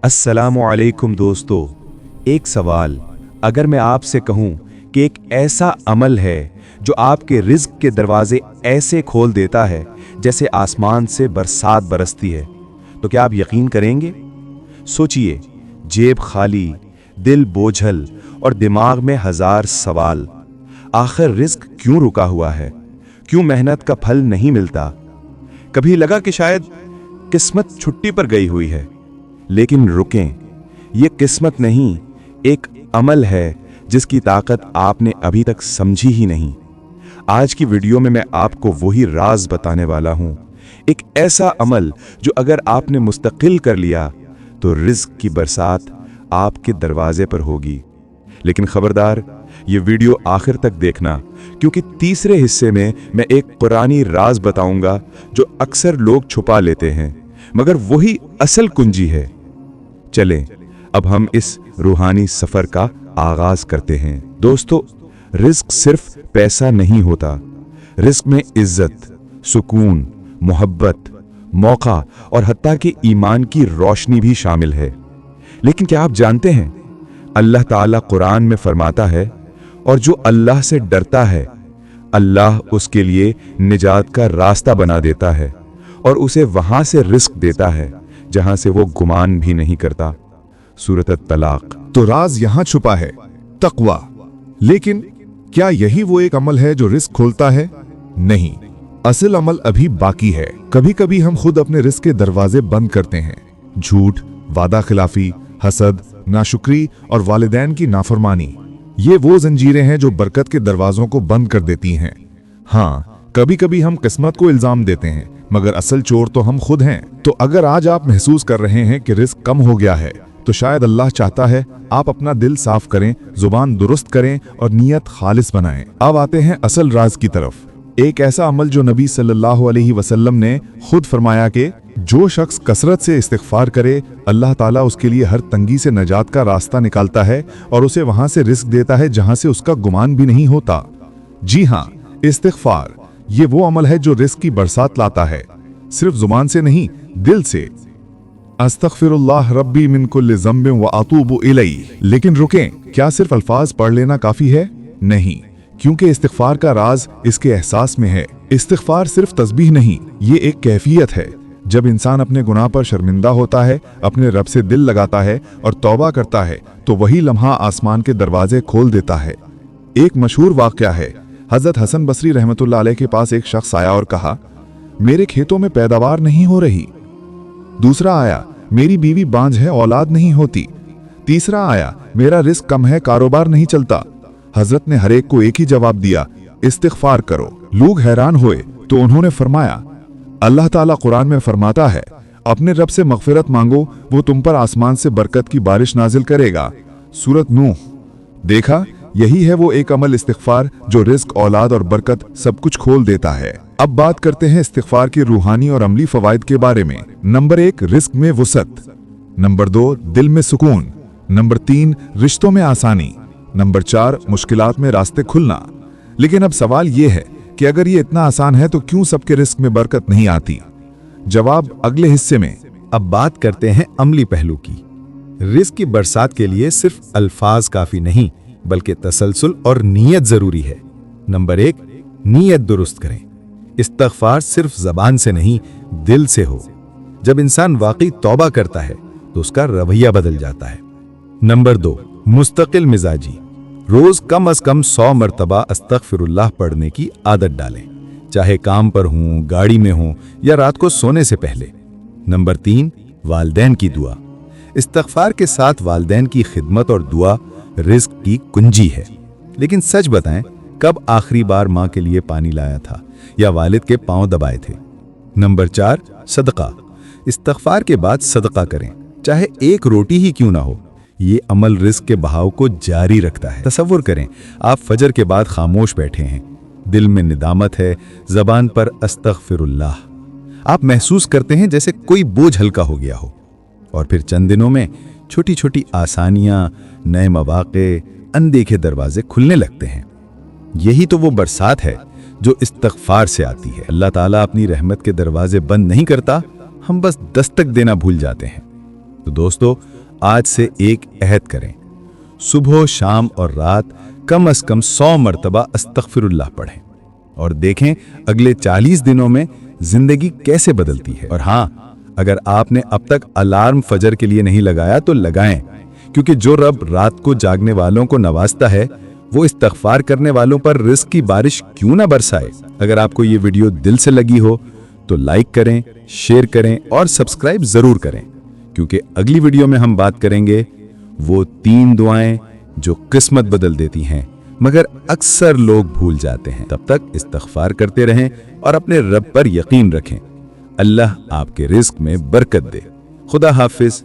अस्सलामु अलैकुम दोस्तों, एक सवाल। अगर मैं आपसे कहूं कि एक ऐसा अमल है जो आपके रिज्क के दरवाजे ऐसे खोल देता है जैसे आसमान से बरसात बरसती है, तो क्या आप यकीन करेंगे? सोचिए, जेब खाली, दिल बोझल और दिमाग में हजार सवाल। आखिर रिज्क क्यों रुका हुआ है? क्यों मेहनत का फल नहीं मिलता? कभी लगा कि शायद किस्मत छुट्टी पर गई हुई है, लेकिन रुकें, ये किस्मत नहीं, एक अमल है जिसकी ताकत आपने अभी तक समझी ही नहीं। आज की वीडियो में मैं आपको वही राज बताने वाला हूं, एक ऐसा अमल जो अगर आपने मुस्तकिल कर लिया तो रिज्क की बरसात आपके दरवाजे पर होगी। लेकिन खबरदार, ये वीडियो आखिर तक देखना, क्योंकि तीसरे हिस्से में मैं एक कुरानी राज बताऊंगा जो अक्सर लोग छुपा लेते हैं, मगर वही असल कुंजी है। चलें, अब हम इस रूहानी सफर का आगाज करते हैं। दोस्तों, रिज्क सिर्फ पैसा नहीं होता, रिज्क में इज्जत, सुकून, मोहब्बत, मौका और हत्ता कि ईमान की रोशनी भी शामिल है। लेकिन क्या आप जानते हैं, अल्लाह ताला कुरान में फरमाता है, और जो अल्लाह से डरता है अल्लाह उसके लिए निजात का रास्ता बना देता है और उसे वहां से रिस्क देता है जहां से वो गुमान भी नहीं करता। सूरत तलाक। तो राज यहां छुपा है, तकवा। लेकिन क्या यही वो एक अमल है जो रिस्क खोलता है? नहीं, असल अमल अभी बाकी है। कभी कभी हम खुद अपने रिस्क के दरवाजे बंद करते हैं। झूठ, वादा खिलाफी, हसद, नाशुक्री और वालिदैन की नाफरमानी, ये वो जंजीरें हैं जो बरकत के दरवाजों को बंद कर देती हैं। हाँ, कभी कभी हम किस्मत को इल्जाम देते हैं, मगर असल चोर तो हम खुद हैं। तो अगर आज आप महसूस कर रहे हैं कि रिस्क कम हो गया है, तो शायद अल्लाह चाहता है आप अपना दिल साफ करें, जुबान दुरुस्त करें और नीयत खालिस बनाएं। अब आते हैं असल राज की तरफ। एक ऐसा अमल जो नबी सल्लल्लाहु अलैहि वसल्लम ने खुद फरमाया कि जो शख्स कसरत से इस्तिग़फ़ार करे, अल्लाह ताला उसके लिए हर तंगी से नजात का रास्ता निकालता है और उसे वहां से रिस्क देता है जहां से उसका गुमान भी नहीं होता। जी हाँ, इस्तिग़फ़ार ये वो अमल है जो रिस्क की बरसात लाता है, सिर्फ जुबान से नहीं, दिल से। अस्तग़फ़िरुल्लाह रब्बी मिन कुल्लि ज़ंबिन व अतूबु इलैहि। लेकिन रुकें, क्या सिर्फ अल्फाज पढ़ लेना काफी है? नहीं, क्योंकि इस्तिग़फ़ार का राज इसके एहसास में है। इस्तिग़फ़ार सिर्फ तस्बीह नहीं, ये एक कैफियत है। जब इंसान अपने गुनाह पर शर्मिंदा होता है, अपने रब से दिल लगाता है और तौबा करता है, तो वही लम्हा आसमान के दरवाजे खोल देता है। एक मशहूर वाक़या है, हज़रत हसन बसरी रहमतुल्लाह अलैह के पास एक शख्स आया और कहा, मेरे खेतों में पैदावार नहीं हो रही। दूसरा आया, मेरी बीवी बांझ है, औलाद नहीं होती। तीसरा आया, मेरा रिस्क कम है, कारोबार नहीं चलता। हजरत ने हर एक को एक ही जवाब दिया, इस्तिग़फ़ार करो। लोग हैरान हुए तो उन्होंने फरमाया, अल्लाह ताला कुरान में फरमाता है, अपने रब से मग़फ़िरत मांगो, वो तुम पर आसमान से बरकत की बारिश नाजिल करेगा। सूरत नूह। देखा, यही है वो एक अमल इस्तिग़फ़ार जो रिस्क, औलाद और बरकत सब कुछ खोल देता है। अब बात करते हैं इस्तिग़फ़ार के रूहानी और अमली फ़वाइद के बारे में। नंबर 1, रिस्क में वुसअत। नंबर 2, दिल में सुकून। नंबर 3, रिश्तों में आसानी। नंबर 4, मुश्किलात में रास्ते खुलना। लेकिन अब सवाल ये है कि अगर ये इतना आसान है तो क्यों सबके रिस्क में बरकत नहीं आती? जवाब अगले हिस्से में। अब बात करते हैं अमली पहलू की। रिस्क की बरसात के लिए सिर्फ अल्फाज काफी नहीं, बल्कि तसलसल और नीयत जरूरी है। नंबर 1, नीयत दुरुस्त करें। इस्तिग़फ़ार सिर्फ जबान से नहीं, दिल से हो। जब इंसान वाकई तौबा करता है तो उसका रवैया बदल जाता है। नंबर 2, मुस्तकिल मिजाजी। रोज कम अज कम 100 मरतबा अस्तग़फ़िरुल्लाह पढ़ने की आदत डालें, चाहे काम पर हों, गाड़ी में हों या रात को सोने से पहले। नंबर 3, वालिदैन की दुआ। इस्तिग़फ़ार के साथ वालिदैन की खिदमत और दुआ रिस्क की कुंजी है। लेकिन सच बताएं, कब आखिरी बार माँ के लिए पानी लाया था या वालिद के पांव दबाए थे? नंबर 4, सदका। इस्तिग़फ़ार के बाद सदका करें, चाहे एक रोटी ही क्यों ना हो। ये अमल रिस्क के बहाव को जारी रखता है। तसव्वुर करें, आप फजर के बाद खामोश बैठे हैं, दिल में निदामत है, जबान पर अस्तग़फ़िरुल्लाह। आप महसूस करते हैं जैसे कोई बोझ हल्का हो गया हो, और फिर चंद दिनों में छोटी छोटी आसानियां, नए मौक़े, अनदेखे दरवाजे खुलने लगते हैं। यही तो वो बरसात है जो इस्तिग़फ़ार से आती है। अल्लाह ताला अपनी रहमत के दरवाजे बंद नहीं करता, हम बस दस्तक देना भूल जाते हैं। तो दोस्तों, आज से एक अहद करें, सुबह, शाम और रात कम से कम 100 मरतबा अस्तगफिरुल्लाह पढ़ें और देखें अगले 40 दिनों में जिंदगी कैसे बदलती है। और हाँ, अगर आपने अब तक अलार्म फजर के लिए नहीं लगाया तो लगाएं, क्योंकि जो रब रात को जागने वालों को नवाजता है वो इस्तगफार करने वालों पर रिज़्क की बारिश क्यों ना बरसाए। अगर आपको ये वीडियो दिल से लगी हो तो लाइक करें, शेयर करें और सब्सक्राइब जरूर करें, क्योंकि अगली वीडियो में हम बात करेंगे वो 3 दुआएं जो किस्मत बदल देती हैं मगर अक्सर लोग भूल जाते हैं। तब तक इस्तगफार करते रहें और अपने रब पर यकीन रखें। अल्लाह आपके रिज़्क में बरकत दे। खुदा हाफिज।